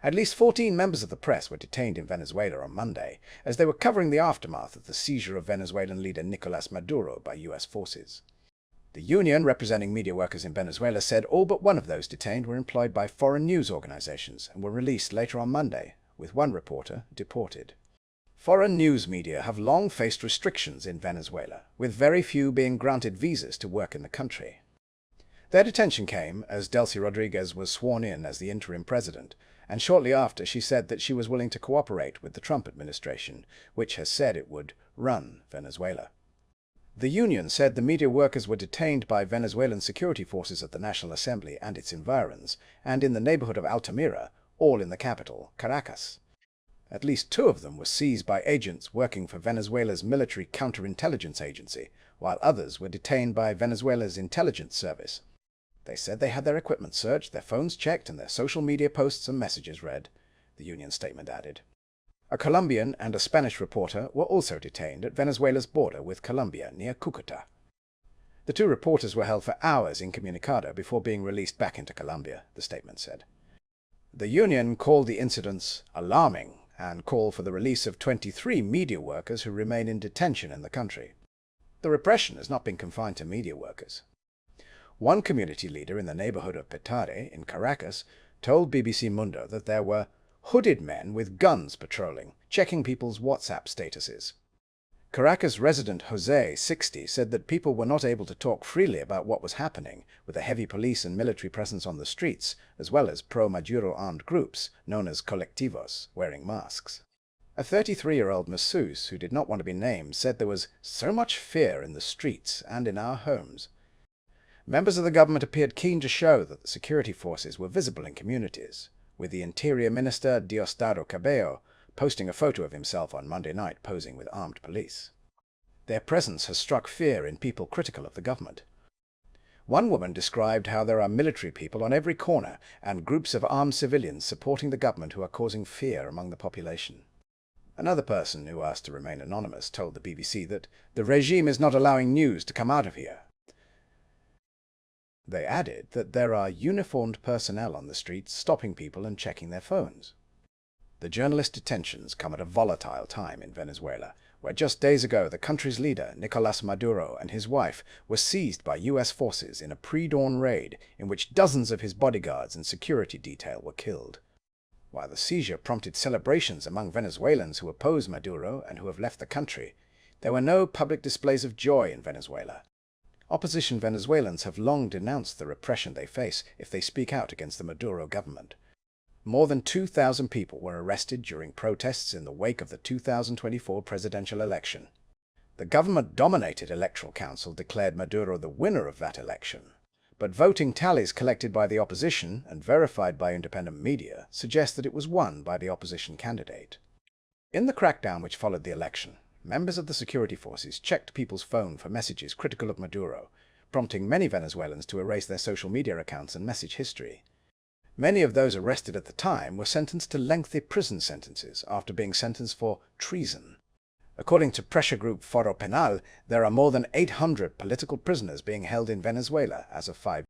At least 14 members of the press were detained in Venezuela on Monday, as they were covering the aftermath of the seizure of Venezuelan leader Nicolás Maduro by US forces. The union representing media workers in Venezuela said all but one of those detained were employed by foreign news organizations and were released later on Monday, with one reporter deported. Foreign news media have long faced restrictions in Venezuela, with very few being granted visas to work in the country. Their detention came as Delcy Rodriguez was sworn in as the interim president, and shortly after she said that she was willing to cooperate with the Trump administration, which has said it would run Venezuela. The union said the media workers were detained by Venezuelan security forces at the National Assembly and its environs, and in the neighborhood of Altamira, all in the capital, Caracas. At least 2 of them were seized by agents working for Venezuela's military counterintelligence agency, while others were detained by Venezuela's intelligence service. They said they had their equipment searched, their phones checked, and their social media posts and messages read, the union statement added. A Colombian and a Spanish reporter were also detained at Venezuela's border with Colombia near Cúcuta. The 2 reporters were held for hours incommunicado before being released back into Colombia, the statement said. The union called the incidents alarming and called for the release of 23 media workers who remain in detention in the country. The repression has not been confined to media workers. One community leader in the neighborhood of Petare in Caracas told BBC Mundo that there were hooded men with guns patrolling, checking people's WhatsApp statuses. Caracas resident Jose, 60, said that people were not able to talk freely about what was happening, with a heavy police and military presence on the streets, as well as pro-Maduro armed groups, known as colectivos, wearing masks. A 33-year-old masseuse, who did not want to be named, said there was so much fear in the streets and in our homes. Members of the government appeared keen to show that the security forces were visible in communities, with the Interior Minister Diosdado Cabello posting a photo of himself on Monday night posing with armed police. Their presence has struck fear in people critical of the government. One woman described how there are military people on every corner and groups of armed civilians supporting the government who are causing fear among the population. Another person who asked to remain anonymous told the BBC that the regime is not allowing news to come out of here. They added that there are uniformed personnel on the streets stopping people and checking their phones. The journalist detentions come at a volatile time in Venezuela, where just days ago the country's leader, Nicolás Maduro, and his wife were seized by US forces in a pre-dawn raid in which dozens of his bodyguards and security detail were killed. While the seizure prompted celebrations among Venezuelans who oppose Maduro and who have left the country, there were no public displays of joy in Venezuela. Opposition Venezuelans have long denounced the repression they face if they speak out against the Maduro government. More than 2,000 people were arrested during protests in the wake of the 2024 presidential election. The government-dominated Electoral Council declared Maduro the winner of that election, but voting tallies collected by the opposition and verified by independent media suggest that it was won by the opposition candidate. In the crackdown which followed the election, members of the security forces checked people's phone for messages critical of Maduro, prompting many Venezuelans to erase their social media accounts and message history. Many of those arrested at the time were sentenced to lengthy prison sentences after being sentenced for treason. According to pressure group Foro Penal, there are more than 800 political prisoners being held in Venezuela as of 5